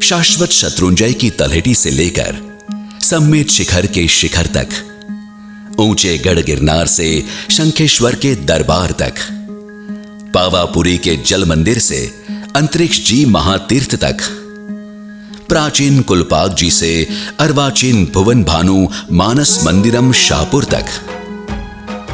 शाश्वत शत्रुंजय की तलहटी से लेकर सम्मेत शिखर के शिखर तक, ऊंचे गढ़ गिरनार से शंखेश्वर के दरबार तक, पावापुरी के जल मंदिर से अंतरिक्ष जी महातीर्थ तक, प्राचीन कुलपाक जी से अर्वाचीन भुवन भानु मानस मंदिरम शाहपुर तक,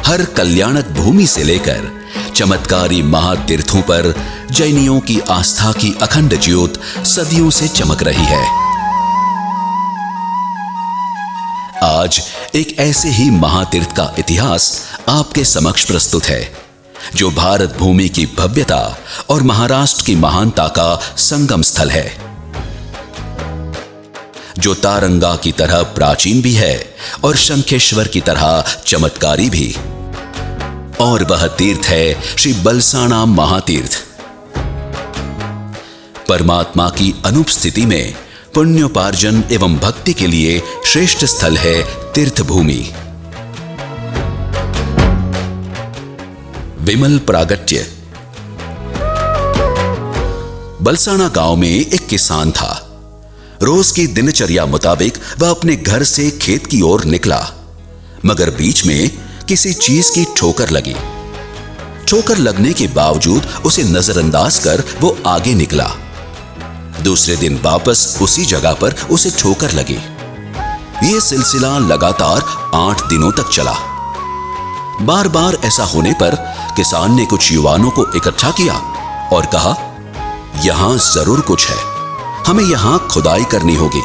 हर कल्याणक भूमि से लेकर चमत्कारी महातीर्थों पर जैनियों की आस्था की अखंड ज्योत सदियों से चमक रही है। आज एक ऐसे ही महातीर्थ का इतिहास आपके समक्ष प्रस्तुत है, जो भारत भूमि की भव्यता और महाराष्ट्र की महानता का संगम स्थल है, जो तारंगा की तरह प्राचीन भी है और शंखेश्वर की तरह चमत्कारी भी। और वह तीर्थ है श्री बलसाना महातीर्थ। परमात्मा की अनुपस्थिति में पुण्योपार्जन एवं भक्ति के लिए श्रेष्ठ स्थल है तीर्थ भूमि। विमल प्रागट्य। बलसाना गांव में एक किसान था। रोज की दिनचर्या मुताबिक वह अपने घर से खेत की ओर निकला, मगर बीच में किसी चीज की ठोकर लगी। ठोकर लगने के बावजूद उसे नजरअंदाज कर वो आगे निकला। दूसरे दिन वापस उसी जगह पर उसे ठोकर लगी। यह सिलसिला लगातार 8 दिनों तक चला। बार बार ऐसा होने पर किसान ने कुछ युवानों को इकट्ठा किया और कहा, यहां जरूर कुछ है, हमें यहां खुदाई करनी होगी।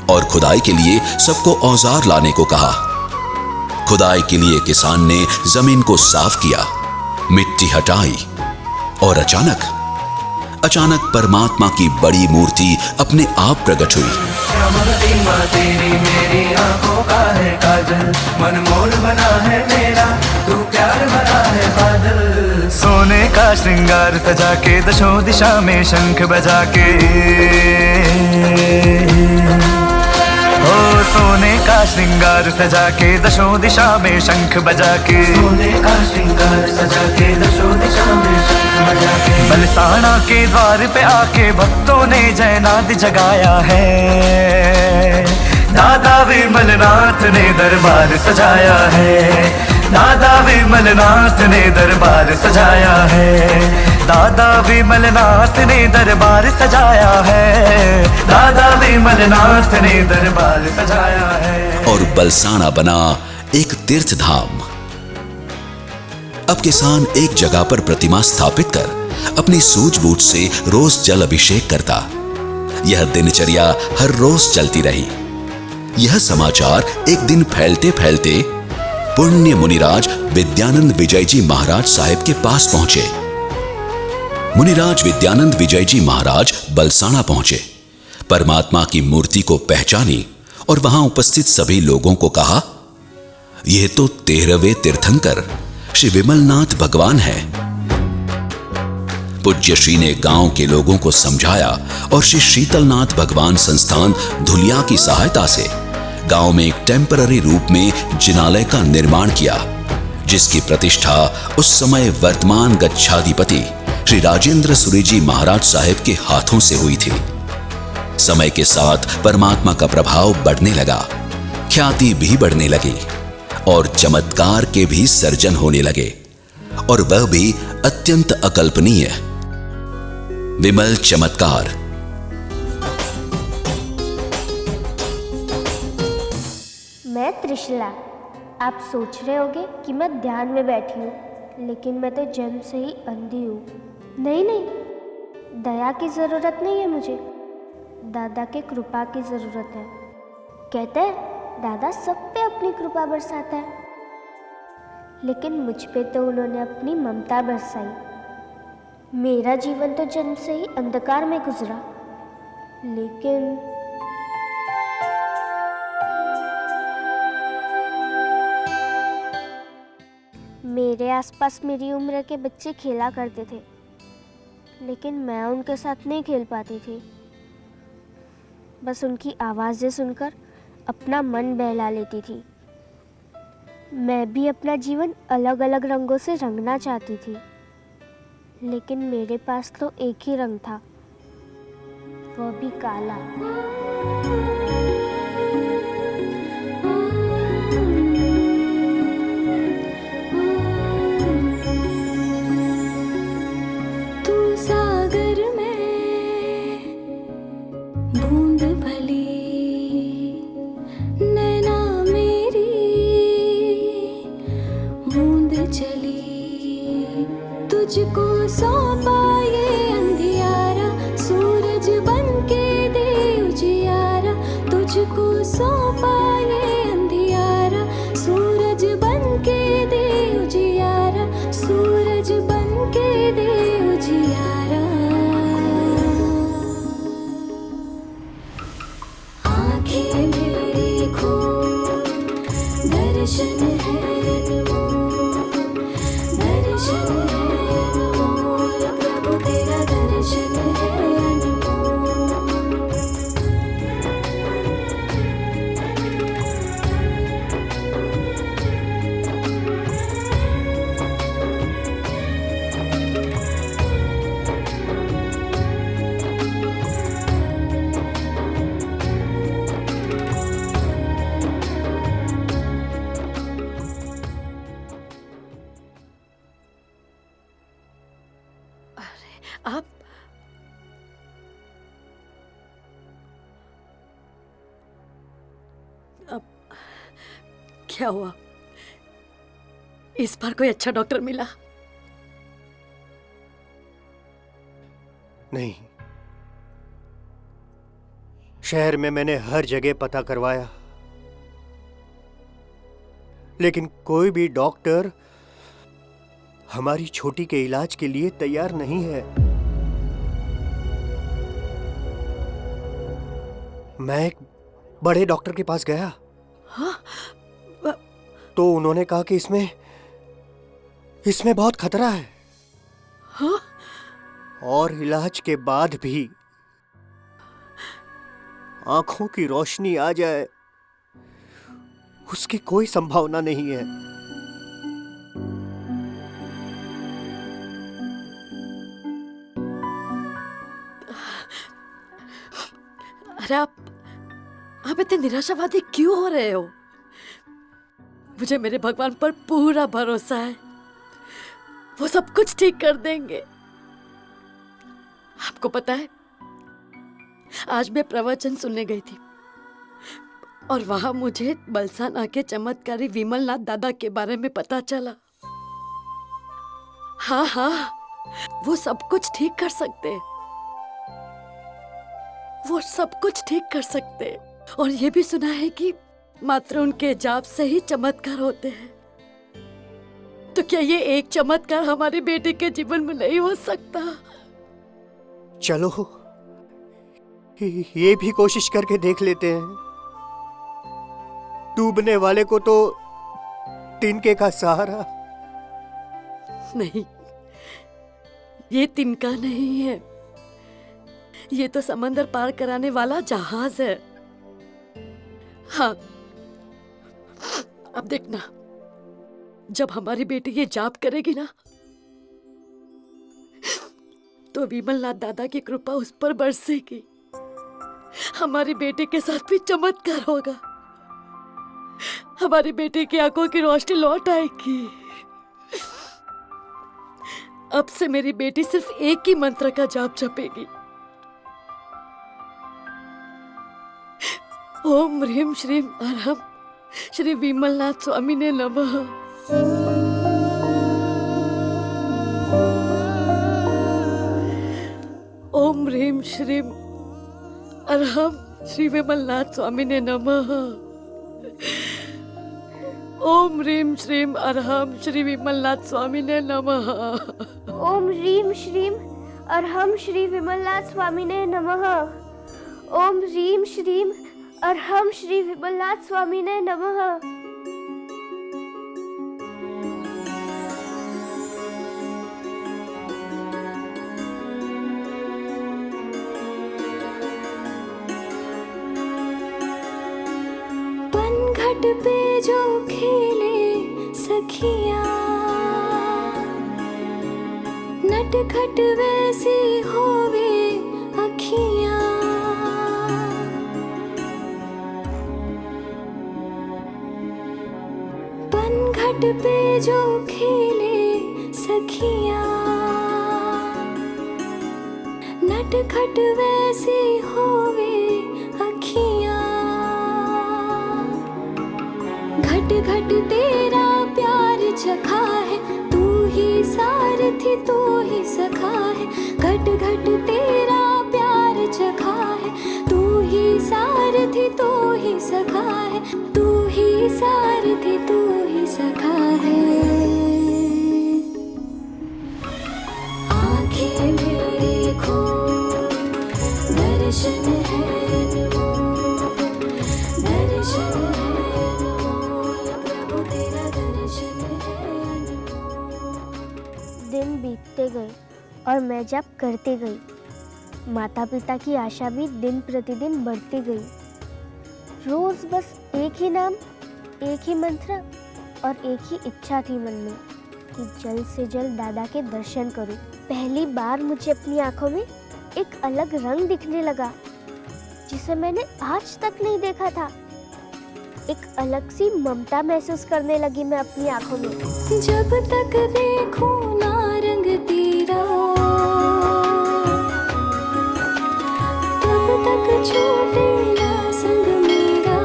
और खुदाई के लिए सबको औजार लाने को कहा। खुदाई के लिए किसान ने जमीन को साफ किया, मिट्टी हटाई और अचानक परमात्मा की बड़ी मूर्ति अपने आप प्रकट हुई। तेरी मेरी आंखों का है काजल, मनमोह बना है मेरा, तू प्यार भरा है बादल। सोने का श्रृंगार सजा के दशों दिशा में शंख बजा के, ओ सोने का श्रृंगार सजा के दशों दिशा में शंख बजा के, सोने का श्रृंगार सजा के दशों दिशा में शंख बजा के। बलसाना के द्वार पे आके भक्तों ने जयनाद जगाया है। दादा विमलनाथ ने दरबार सजाया है। दादा विमलनाथ ने दरबार सजाया है। दादा विमलनाथ ने दरबार सजाया है। दादा विमलनाथ ने दरबार सजाया है। और बलसाना बना एक तीर्थ धाम। अब किसान एक जगह पर प्रतिमा स्थापित कर अपनी सूझबूझ से रोज जल अभिषेक करता। यह दिनचर्या हर रोज चलती रही। यह समाचार एक दिन फैलते फैलते पुण्य मुनिराज विद्यानंद विजय जी महाराज साहिब के पास पहुंचे। मुनिराज विद्यानंद विजय जी महाराज बलसाना पहुंचे, परमात्मा की मूर्ति को पहचानी और वहां उपस्थित सभी लोगों को कहा, यह तो 13वें तीर्थंकर श्री विमलनाथ भगवान है। पूज्य श्री ने गांव के लोगों को समझाया और श्री शीतलनाथ भगवान संस्थान धुलिया की सहायता से गांव में एक टेम्पररी रूप में जिनालय का निर्माण किया, जिसकी प्रतिष्ठा उस समय वर्तमान गच्छाधिपति श्री राजेंद्र सूरी जी महाराज साहिब के हाथों से हुई थी। समय के साथ परमात्मा का प्रभाव बढ़ने लगा, ख्याति भी बढ़ने लगी और चमत्कार के भी सर्जन होने लगे, और वह भी अत्यंत अकल्पनीय। विमल चमत्कार। मैं त्रिशला। आप सोच रहे होंगे कि मैं ध्यान में बैठी हूँ, लेकिन मैं तो जन्म से ही अंधी हूँ। नहीं, दया की ज़रूरत नहीं है मुझे, दादा के कृपा की ज़रूरत है। कहते हैं दादा सब पे अपनी कृपा बरसाता है, लेकिन मुझ पे तो उन्होंने अपनी ममता बरसाई। मेरा जीवन तो जन्म से ही अंधकार में गुजरा, लेकिन मेरे आसपास मेरी उम्र के बच्चे खेला करते थे, लेकिन मैं उनके साथ नहीं खेल पाती थी। बस उनकी आवाज़ें सुनकर अपना मन बहला लेती थी। मैं भी अपना जीवन अलग अलग रंगों से रंगना चाहती थी, लेकिन मेरे पास तो एक ही रंग था, वह भी काला। तू सागर में बूंद भली, नैना मेरी बूंद चली, तुझको सौंपा ये अंधियारा, सूरज बन के दे उजियारा, तुझको सौंपा ये अंधियारा, सूरज बन के दे उजियारा, सूरज बन के दे उजियारा। आँखें मेरी खोल, दर्शन है अनमोल, दर्शन है अनमोल, प्रभु तेरा दर्शन है अनमोल। आप अब क्या हुआ? इस बार कोई अच्छा डॉक्टर मिला? नहीं, शहर में मैंने हर जगह पता करवाया, लेकिन कोई भी डॉक्टर हमारी छोटी के इलाज के लिए तैयार नहीं है। मैं एक बड़े डॉक्टर के पास गया। हाँ? तो उन्होंने कहा कि इसमें बहुत खतरा है। हाँ? और इलाज के बाद भी आंखों की रोशनी आ जाए, उसकी कोई संभावना नहीं है। अरे आप इतने निराशावादी क्यों हो रहे हो? मुझे मेरे भगवान पर पूरा भरोसा है, वो सब कुछ ठीक कर देंगे। आपको पता है, आज मैं प्रवचन सुनने गई थी और वहां मुझे बलसाना के चमत्कारी विमलनाथ दादा के बारे में पता चला। हाँ हाँ, वो सब कुछ ठीक कर सकते हैं, वो सब कुछ ठीक कर सकते हैं। और ये भी सुना है कि मात्र उनके जाप से ही चमत्कार होते हैं। तो क्या ये एक चमत्कार हमारे बेटे के जीवन में नहीं हो सकता? चलो ये भी कोशिश करके देख लेते हैं। डूबने वाले को तो तिनके का सहारा। नहीं, ये तिनका नहीं है, ये तो समंदर पार कराने वाला जहाज है। हाँ, अब देखना, जब हमारी बेटी ये जाप करेगी ना, तो विमलनाथ दादा की कृपा उस पर बरसेगी। हमारी बेटी के साथ भी चमत्कार होगा, हमारी बेटी की आंखों की रोशनी लौट आएगी। अब से मेरी बेटी सिर्फ एक ही मंत्र का जाप जपेगी, ओम ह्रीम श्रीम अरहम श्री विमलनाथ स्वामी ने नमः। ओम ह्रीम श्रीम अरहम श्री विमलनाथ स्वामी ने नमः। ओम ह्रीम श्रीम अरहम श्री विमलनाथ स्वामी ने नमः। ओम ह्रीम श्रीम अरहम श्री विमलनाथ स्वामी ने नमः। ओम ह्रीम श्रीम अरहम श्री विमलनाथ स्वामी ने नमः। पनघट पे जो खेले सखियां, नटखट वैसी होवे अखियां। घट पे जो खेले सखियां, नटखट वैसी होवे अखियां। घट घट तेरा प्यार चखा है, तू ही सारथी तू ही सखा है। घट घट तेरा प्यार चखा है, तू ही सारथी तू ही सखा है। तू ही सारथी तू ही सखा है। आँखें मेरी खोल, दर्शन है अनमोल, दर्शन है अनमोल, प्रभु तेरा दर्शन है अनमोल। दिन बीतते गए और मैं जप करती गई। माता पिता की आशा भी दिन प्रतिदिन बढ़ती गई। रोज बस एक ही नाम, एक ही मंत्र और एक ही इच्छा थी मन में कि जल्द से जल्द दादा के दर्शन करूं। पहली बार मुझे अपनी आंखों में एक अलग रंग दिखने लगा जिसे मैंने आज तक नहीं देखा था। एक अलग सी ममता महसूस करने लगी मैं अपनी आंखों में। जब तक देखूं ना रंग तेरा, तब तक छूटे ना संग मेरा।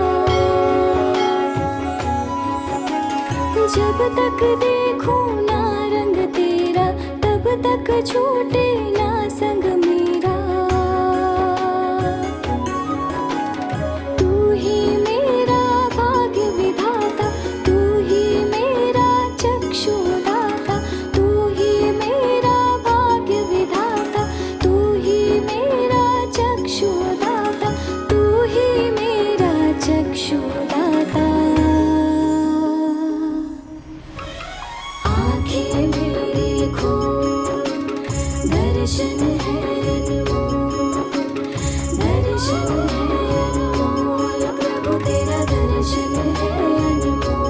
जब तक देखूं ना रंग तेरा, तब तक छूटे ना संग मेरा। तू ही मेरा भाग्य विधाता, तू ही मेरा चक्षुदाता। तू ही मेरा भाग्य विधाता, तू ही मेरा चक्षुदाता। तू ही मेरा चक्षुदाता। आँखें मेरी खोल, दर्शन है अनमोल, दर्शन है अनमोल, प्रभु तेरा दर्शन है अनमोल।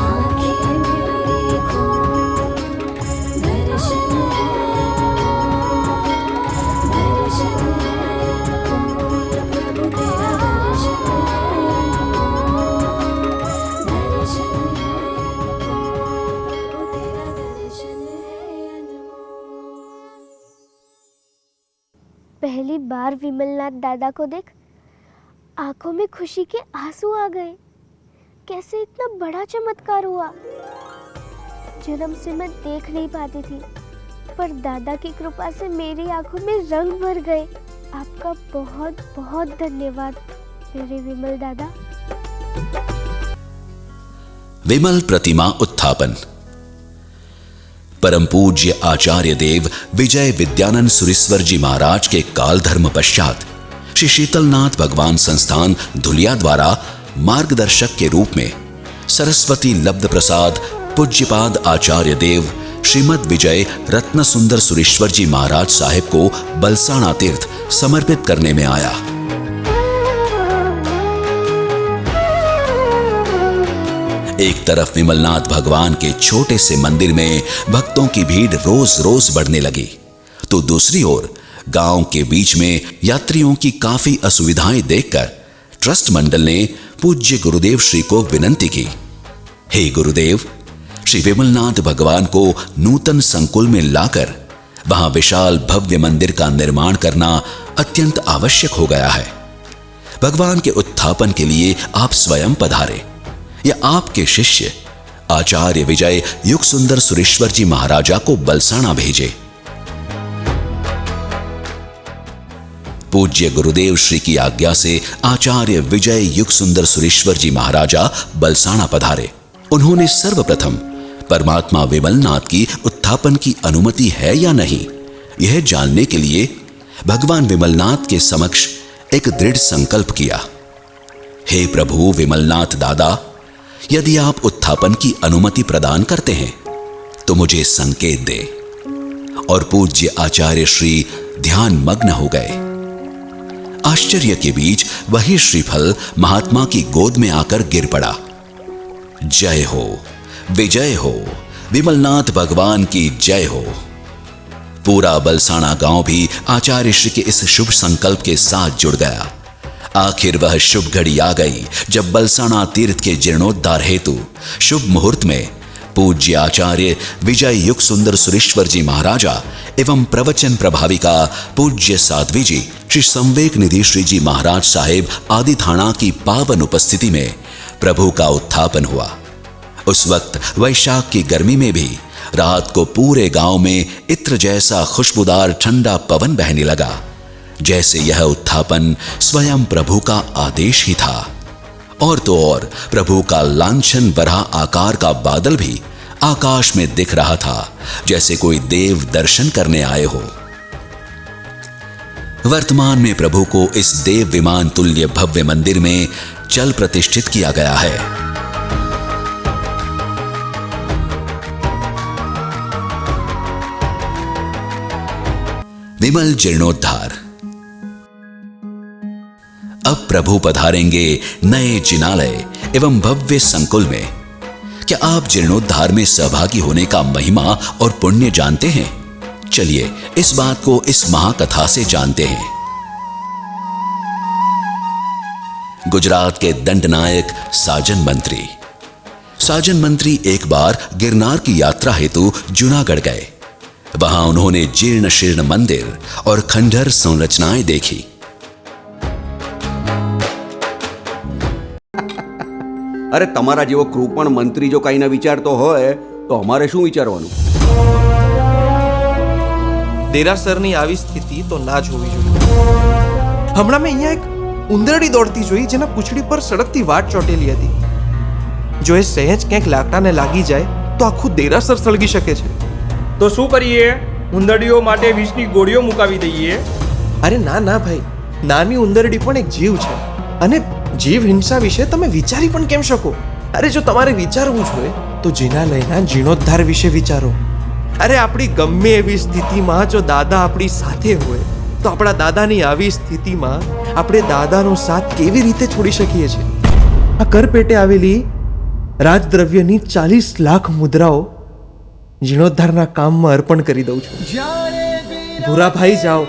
आँखें मेरी खोल, दर्शन है अनमोल, दर्शन है अनमोल, प्रभु तेरा दर्शन है अनमोल, दर्शन है अनमोल, प्रभु तेरा दर्शन है अनमोल। पहली बार विमलनाथ दादा को देख आंखों में खुशी के आंसू आ गए। कैसे इतना बड़ा चमत्कार हुआ। जन्म से मैं देख नहीं पाती थी, पर दादा की कृपा से मेरी आंखों में रंग भर गए। आपका बहुत बहुत धन्यवाद मेरे विमल दादा। विमल प्रतिमा उत्थापन। परम पूज्य आचार्य देव विजय विद्यानंद सुरेश्वर जी महाराज के काल धर्म पश्चात श्री शीतलनाथ भगवान संस्थान धुलिया द्वारा मार्गदर्शक के रूप में सरस्वती लब्ध प्रसाद पूज्यपाद आचार्य देव श्रीमद विजय रत्न सुंदर सुरेश्वर जी महाराज साहिब को बलसाना तीर्थ समर्पित करने में आया। एक तरफ विमलनाथ भगवान के छोटे से मंदिर में भक्तों की भीड़ रोज रोज बढ़ने लगी, तो दूसरी ओर गांव के बीच में यात्रियों की काफी असुविधाएं देखकर ट्रस्ट मंडल ने पूज्य गुरुदेव श्री को विनंती की, हे गुरुदेव, श्री विमलनाथ भगवान को नूतन संकुल में लाकर वहां विशाल भव्य मंदिर का निर्माण करना अत्यंत आवश्यक हो गया है। भगवान के उत्थापन के लिए आप स्वयं पधारे या आपके शिष्य आचार्य विजय युग सुंदर सुरेश्वर जी महाराजा को बलसाना भेजे। पूज्य गुरुदेव श्री की आज्ञा से आचार्य विजय युग सुंदर सुरेश्वर जी महाराजा बलसाना पधारे। उन्होंने सर्वप्रथम परमात्मा विमलनाथ की उत्थापन की अनुमति है या नहीं, यह जानने के लिए भगवान विमलनाथ के समक्ष एक दृढ़ संकल्प किया। हे प्रभु विमलनाथ दादा, यदि आप उत्थापन की अनुमति प्रदान करते हैं तो मुझे संकेत दे। और पूज्य आचार्य श्री ध्यान मग्न हो गए। आश्चर्य के बीच वही श्रीफल महात्मा की गोद में आकर गिर पड़ा। जय हो, विजय हो, विमलनाथ भगवान की जय हो। पूरा बलसाना गांव भी आचार्य श्री के इस शुभ संकल्प के साथ जुड़ गया। आखिर वह शुभ घड़ी आ गई जब बलसाना तीर्थ के जीर्णोद्धार हेतु शुभ मुहूर्त में पूज्य आचार्य विजय युग सुंदर सुरेश्वर जी महाराजा एवं प्रवचन प्रभाविका पूज्य साध्वी जी श्री संवेक निधि श्री जी महाराज साहेब आदि थाना की पावन उपस्थिति में प्रभु का उत्थापन हुआ। उस वक्त वैशाख की गर्मी में भी रात को पूरे गांव में इत्र जैसा खुशबूदार ठंडा पवन बहने लगा, जैसे यह उत्थापन स्वयं प्रभु का आदेश ही था। और तो और प्रभु का लांछन वराह आकार का बादल भी आकाश में दिख रहा था, जैसे कोई देव दर्शन करने आए हो। वर्तमान में प्रभु को इस देव विमान तुल्य भव्य मंदिर में चल प्रतिष्ठित किया गया है। विमल जीर्णोद्धार। अब प्रभु पधारेंगे नए जिनालय एवं भव्य संकुल में। क्या आप जीर्णोद्धार में सहभागी होने का महिमा और पुण्य जानते हैं? चलिए इस बात को इस महाकथा से जानते हैं। गुजरात के दंडनायक साजन मंत्री एक बार गिरनार की यात्रा हेतु जूनागढ़ गए। वहां उन्होंने जीर्ण शीर्ण मंदिर और खंडहर संरचनाएं देखी। अरे तमारा जेवो कृपण मंत्री जो काई ना विचारतो होय तो हमारे शुं विचारवानुं? દેરાસરની આવી સ્થિતિ તો ના જ હોવી જોઈએ. હમણાં મેં અહીંયા એક ઉંદરડી દોડતી જોઈ જેના પૂંછડી પર સળગતી વાટ ચોટેલી હતી. જો એ સહેજ ક્યાંક લાકડાને લાગી જાય તો આખું દેરાસર સળગી શકે છે. તો શું કરીએ? ઉંદરડીઓ માટે વિષની ગોળીઓ મુકાવી દઈએ? અરે ના ના ભાઈ, નાની ઉંદરડી પણ એક જીવ છે અને જીવ હિંસા વિશે તમે વિચારી પણ કેમ શકો? અરે જો તમારે વિચારવું જોઈએ તો જીનાલયના જીર્ણોદ્ધાર વિશે વિચારો. અરે આપણી ગમે એવી સ્થિતિમાં જો દાદા આપણી સાથે હોય તો આપણા દાદાની આવી સ્થિતિમાં આપણે દાદાનો સાથ કેવી રીતે છોડી શકીએ છીએ? આ કરપેટે આવેલી રાજદ્રવ્યની 40 લાખ મુદ્રાઓ જીર્ણોદ્ધારના કામમાં અર્પણ કરી દઉં છું. ભૂરાભાઈ જાઓ,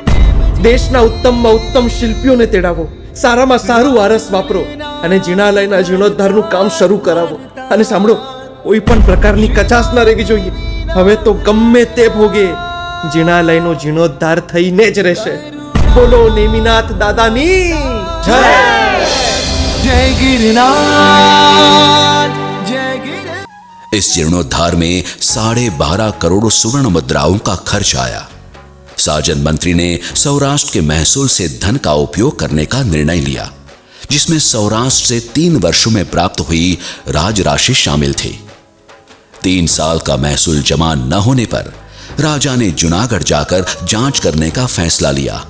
દેશના ઉત્તમમાં ઉત્તમ શિલ્પીઓને તેડાવો, સારામાં સારું વારસ વાપરો અને જીર્ણાલયના જીર્ણોદ્ધારનું કામ શરૂ કરાવો. અને સાંભળો, કોઈ પણ પ્રકારની કચાશ ન રહેવી જોઈએ. હવે તો ગમે તે ભોગે જીર્ણાલયનો જીર્ણોદ્ધાર થઈને જ રહેશે. બોલો નેમિનાથ દાદાની જય. जय गिरनाथ जय गिर। इस जीर्णोद्धार में 12.5 करोड़ सुवर्ण मुद्राओं का खर्च आया। साजन मंत्री ने सौराष्ट्र के महसूल से धन का उपयोग करने का निर्णय लिया, जिसमें सौराष्ट्र से 3 वर्षों में प्राप्त हुई राजराशि शामिल थी। 3 साल का महसूल जमा न होने पर राजा ने जूनागढ़ जाकर जांच करने का फैसला लिया।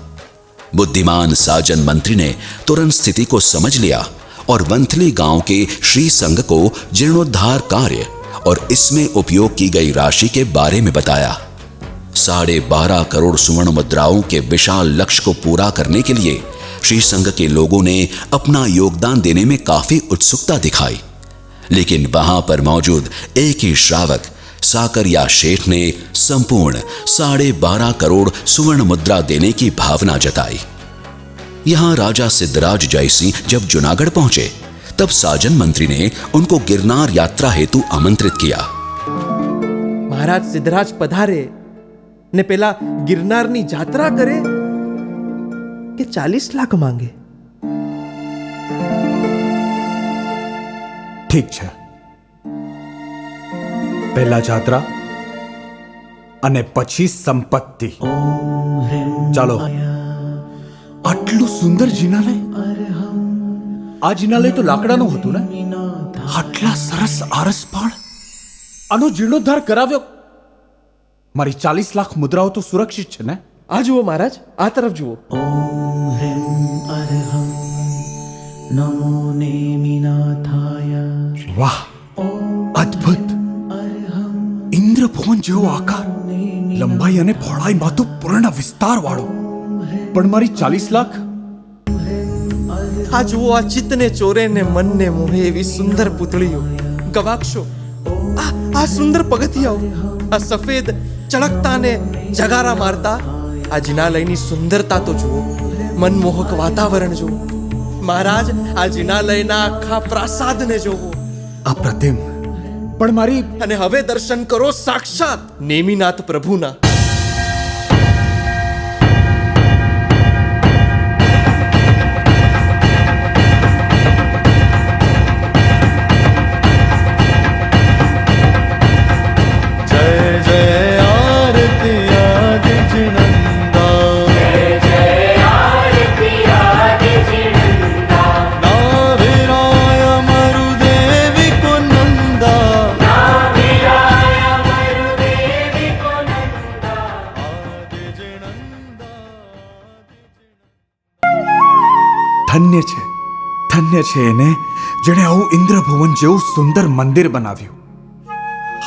बुद्धिमान साजन मंत्री ने तुरंत स्थिति को समझ लिया और वंथली गांव के श्री संघ को जीर्णोद्धार कार्य और इसमें उपयोग की गई राशि के बारे में बताया। 12.5 करोड़ सुवर्ण मुद्राओं के विशाल लक्ष्य को पूरा करने के लिए श्री संघ के लोगों ने अपना योगदान देने में काफी उत्सुकता दिखाई, लेकिन वहां पर मौजूद एक ही श्रावक साकरिया शेठ ने संपूर्ण 12.5 करोड़ सुवर्ण मुद्रा देने की भावना जताई। यहां राजा सिद्धराज जयसिंह जब जूनागढ़ पहुंचे तब साजन मंत्री ने उनको गिरनार यात्रा हेतु आमंत्रित किया। મહારાજ સિદ્ધરાજ પધારે ને પેલા ગિરનારની જાત્રા કરે કે 40 લાખ માંગે? ઠીક છે, પહેલા જાત્રા અને પછી સંપત્તિ. ચાલો. આટલું સુંદર જીનાલય, આ જીનાલય તો લાકડાનું હતું ને? આટલા સરસ આરસપાળ, આનો જીર્ણોદ્ધાર કરાવ્યો. મારી 40 લાખ મુદ્રાઓ તો સુરક્ષિત છે ને? આ જુઓ મહારાજ, આ તરફ જુઓ. વાહ, અદ્ભુત! ઇન્દ્રભુવન જેવો આકાર, લંબાઈ અને પહોળાઈમાં તો પૂર્ણ વિસ્તાર વાળો. પણ મારી 40 લાખ? આ જુઓ, આ ચિત્તને ચોરે ને મનને મોહે એવી સુંદર પૂતળીઓ, ગવાક્ષો, આ સુંદર પગથિયાઓ, આ સફેદ ચળકતા ને જગારા મારતા આ જિનાલયની સુંદરતા તો જુઓ, મનમોહક વાતાવરણ જુઓ. મહારાજ, આ જિનાલયના આખા પ્રાસાદને જોવો. અપ્રતિમ. પણ મારી અને હવે દર્શન કરો સાક્ષાત નેમિનાથ પ્રભુના. ધન્ય છે એને જેણે આવું ઇન્દ્રભુવન જેવું સુંદર મંદિર બનાવ્યું.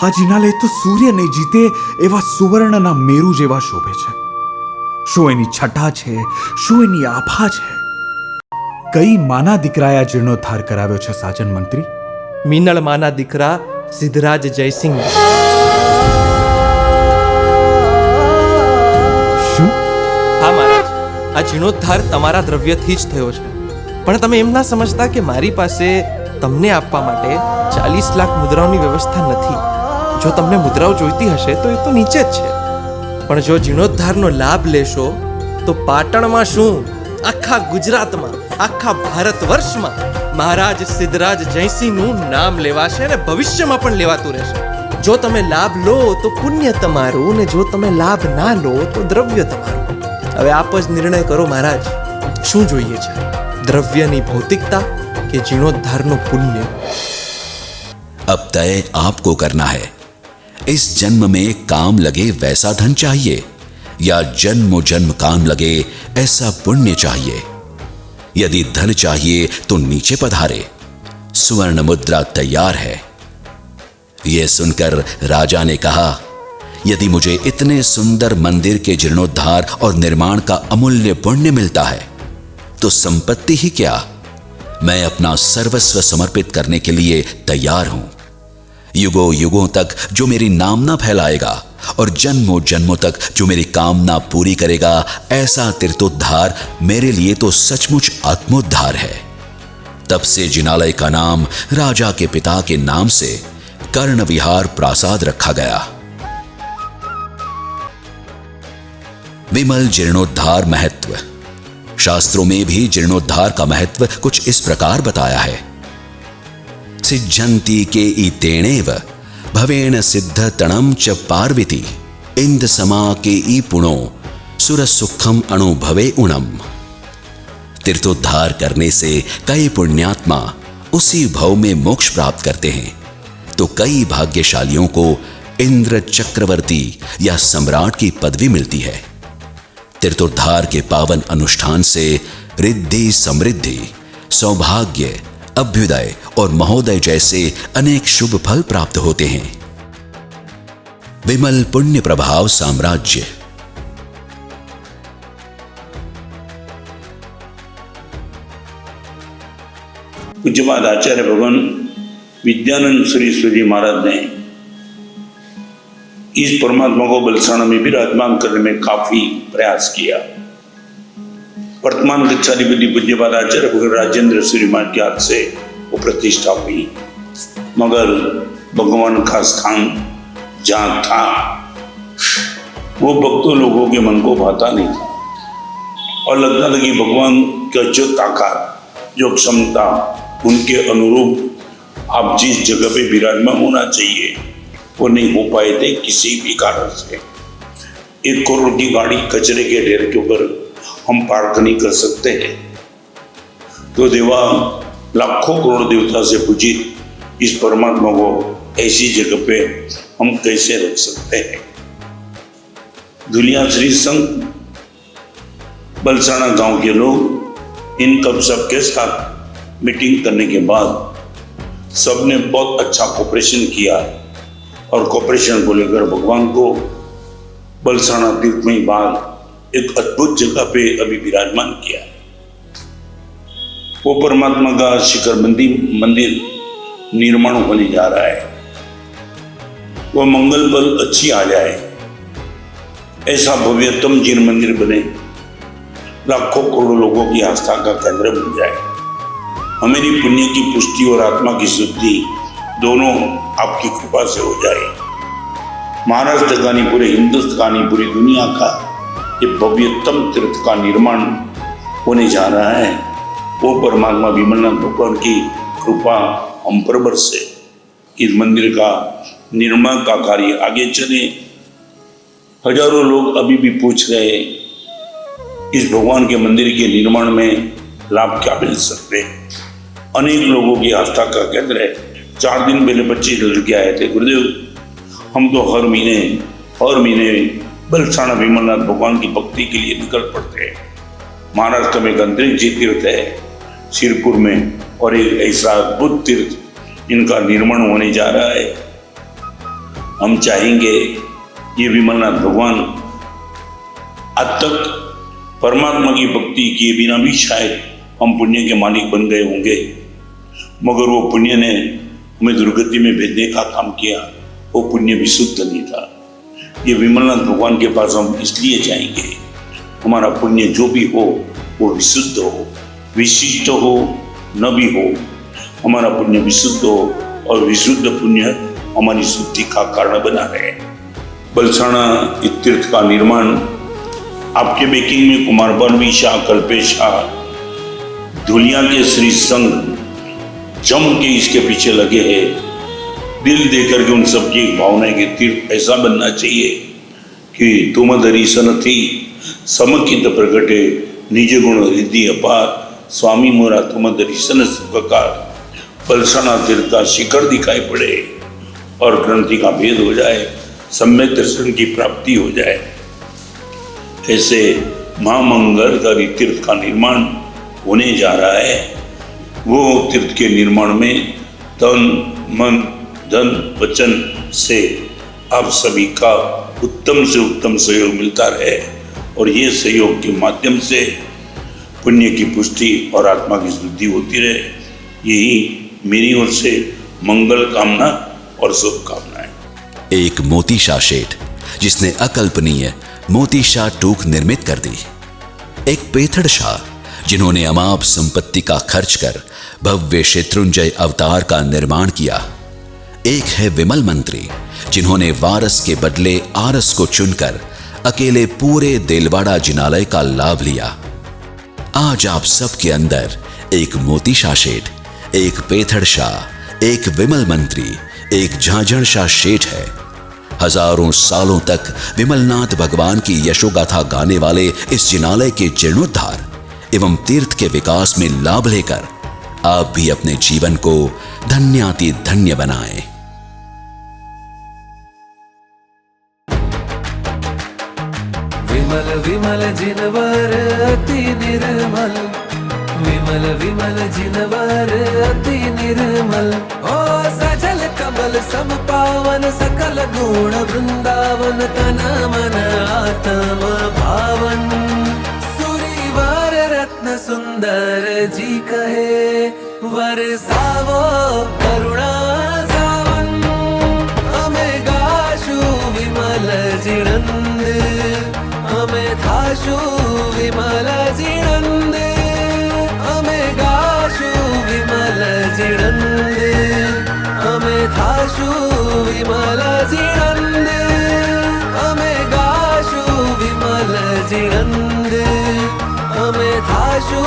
આ જિનાલય તો સૂર્ય નહીં જીતે એવા સુવર્ણના મેરુ જેવા શોભે છે. શું એની છટા છે, શું એની આભા છે. કઈ માના દીકરાએ આ જીર્ણોદ્ધાર કરાવ્યો છે સાજન મંત્રી? મીનળ માના દીકરા સિદ્ધરાજ જયસિંહ. શું? હા મહારાજ, આ જીર્ણોદ્ધાર તમારા દ્રવ્યથી જ થયો છે. પણ તમે એમ ના સમજતા કે મારી પાસે તમને આપવા માટે 40 લાખ મુદ્રાઓની વ્યવસ્થા નથી. જો તમને મુદ્રાઓ જોઈતી હશે તો એ તો નીચે જ છે. પણ જો જીર્ણોદ્ધારનો લાભ લેશો તો પાટણમાં શું, આખા ગુજરાતમાં, આખા ભારત વર્ષમાં મહારાજ સિદ્ધરાજ જયસિંહનું નામ લેવાશે અને ભવિષ્યમાં પણ લેવાતું રહેશે. જો તમે લાભ લો તો પુણ્ય તમારું, ને જો તમે લાભ ના લો તો દ્રવ્ય તમારું. હવે આપ જ નિર્ણય કરો મહારાજ, શું જોઈએ છે, द्रव्यनी भौतिकता के जीर्णोद्धारनो पुण्य? अब तय आपको करना है. इस जन्म में काम लगे वैसा धन चाहिए या जन्मों जन्म काम लगे ऐसा पुण्य चाहिए. यदि धन चाहिए तो नीचे पधारे, सुवर्ण मुद्रा तैयार है. यह सुनकर राजा ने कहा, यदि मुझे इतने सुंदर मंदिर के जीर्णोद्धार और निर्माण का अमूल्य पुण्य मिलता है तो संपत्ति ही क्या, मैं अपना सर्वस्व समर्पित करने के लिए तैयार हूं. युगों युगों तक जो मेरी नामना फैलाएगा और जन्मों जन्मों तक जो मेरी कामना पूरी करेगा, ऐसा तीर्थोद्धार मेरे लिए तो सचमुच आत्मोद्धार है. तब से जिनालय का नाम राजा के पिता के नाम से कर्णविहार प्रासाद रखा गया. विमल जीर्णोद्धार महत्व. शास्त्रों में भी जीर्णोद्धार का महत्व कुछ इस प्रकार बताया है. सिज्झन्ति के ईतेणेव भवेन सिद्ध तणम च पार्वती इंद समा के ई पुणो सुर सुखम अनुभवे उणम. तीर्थोद्धार करने से कई पुण्यात्मा उसी भव में मोक्ष प्राप्त करते हैं, तो कई भाग्यशालियों को इंद्र चक्रवर्ती या सम्राट की पदवी मिलती है. तीर्थोद्धार के पावन अनुष्ठान से रिद्धि, समृद्धि, सौभाग्य, अभ्युदय और महोदय जैसे अनेक शुभ फल प्राप्त होते हैं. विमल पुण्य प्रभाव साम्राज्य. पूज्यपाद आचार्य भगवान विद्यानंद सरस्वती महाराज ने इस परमात्मा को बलसाना में विराजमान करने में काफी प्रयास किया. वर्तमान गच्छाधिपति पूज्यपाद आचार्य भगवान राजेंद्र सूर्य महाराज के हाथ से वो प्रतिष्ठा हुई, मगर भगवान का स्थान जहाँ था वो भक्तों लोगों के मन को भाता नहीं था, और लगता था कि भगवान का जो ताकत, जो क्षमता, उनके अनुरूप आप जिस जगह पे विराजमान होना चाहिए वो नहीं हो पाए थे किसी भी कारण से. 1 करोड़ की गाड़ी कचरे के ढेर के ऊपर हम पार्क नहीं कर सकते हैं, तो देवा लाखों करोड़ देवता से पूजित इस परमात्मा को ऐसी जगह पे हम कैसे रख सकते हैं. दुनिया श्री संघ बलसाना गांव के लोग इन कब सबके साथ मीटिंग करने के बाद सबने बहुत अच्छा कोऑपरेशन किया, और कोऑपरेशन को लेकर भगवान को बलसाना तीर्थमयी बाग एक अद्भुत जगह पे अभी विराजमान किया. वो परमात्मा का शिखर मंदिर निर्माण होने जा रहा है. वह मंगल बल अच्छी आ जाए, ऐसा भव्यतम जिन मंदिर बने, लाखों करोड़ों लोगों की आस्था का केंद्र बन जाए। हमारी पुण्य की पुष्टि और आत्मा की शुद्धि दोनों आपकी कृपा से हो जाए। महाराष्ट्र का नहीं, पूरे हिंदुस्तान की, पूरी दुनिया का ये भव्यतम तीर्थ का निर्माण होने जा रहा है। वो परमात्मा विमलनाथ भगवान की कृपा हम पर बरसे, इस मंदिर का निर्माण का कार्य आगे चले। हजारों लोग अभी भी पूछ रहे हैं इस भगवान के मंदिर के निर्माण में लाभ क्या मिल सकते हैं। अनेक लोगों की आस्था का केंद्र है। 4 दिन पहले 25 लड़के आए थे, गुरुदेव हम तो हर महीने बलसाना विमलनाथ भगवान की भक्ति के लिए निकल पड़ते हैं। महाराष्ट्र में गंतरिक जी तीर्थ है सिरपुर में, और एक ऐसा अद्भुत तीर्थ इनका निर्माण होने जा रहा है। हम चाहेंगे ये विमलनाथ भगवान आज तक परमात्मा की भक्ति किए बिना भी शायद हम पुण्य के मालिक बन गए होंगे, मगर वो पुण्य ने हमें दुर्गति में भेजने का काम किया। वो पुण्य विशुद्ध नहीं था। ये विमलनाथ भगवान के पास हम इसलिए जाएंगे, हमारा पुण्य जो भी हो वो विशुद्ध हो, विशिष्ट हो, न भी हो, हमारा पुण्य विशुद्ध हो, और विशुद्ध पुण्य हमारी शुद्धि का कारण बना रहे। बलसाना तीर्थ का निर्माण आपके बेकिंग में कुमार बनवी शाह, कल्पेश शाह, धुलिया के श्री संघ जम के इसके पीछे लगे हैं। दिल देकर के उन सबकी एक भावना है कि तीर्थ ऐसा बनना चाहिए कि तुम दर्शन थी समकित प्रगटे निज गुण रिद्धि अपार, स्वामी मोरा तुम दर्शन सुखकार। बलसाना तीर्थ का शिखर दिखाई पड़े और ग्रंथि का भेद हो जाए, सम्यक दर्शन की प्राप्ति हो जाए। ऐसे महामंगलकारी तीर्थ का निर्माण होने जा रहा है। वो तीर्थ के निर्माण में तन मन धन वचन से आप सभी का उत्तम से उत्तम सहयोग मिलता रहे, और ये सहयोग के माध्यम से पुण्य की पुष्टि और आत्मा की शुद्धि होती रहे। यही मेरी ओर से मंगल कामना और शुभकामनाएं। एक मोती शाह शेठ जिसने अकल्पनीय मोती शाह टूक निर्मित कर दी। एक पेथड़ शाह जिन्होंने अमाप संपत्ति का खर्च कर भव्य शत्रुंजय अवतार का निर्माण किया। एक है विमल मंत्री जिन्होंने वारस के बदले आरस को चुनकर अकेले पूरे देलवाड़ा जिनालय का लाभ लिया। आज आप सबके अंदर एक मोती शाह शेठ, एक पेथड़ शाह, एक विमल मंत्री, एक झांझण शाह शेठ है। हजारों सालों तक विमलनाथ भगवान की यशोगाथा गाने वाले इस जिनालय के जीर्णोद्धार एवं तीर्थ के विकास में लाभ लेकर आप भी अपने जीवन को धन्याति धन्य बनाएं। विमल विमल जिनवर अति निर्मल, विमल विमल जिनवर अति निर्मल। ओ सजल कमल सम पावन सकल गुण वृंदावन, तन मन आत्मा भावन। सुरीवर रत्न सुंदर जी कहे, वरसावो करुणा सावन। हमें गाशु विमल जिणंद, हमें थाशु विमल जिणंद, हमें गाशु विमल जिणंद, हमें थाशु विमल जिणंद, हमें गाशु विमल जिणंद, हमें थाशु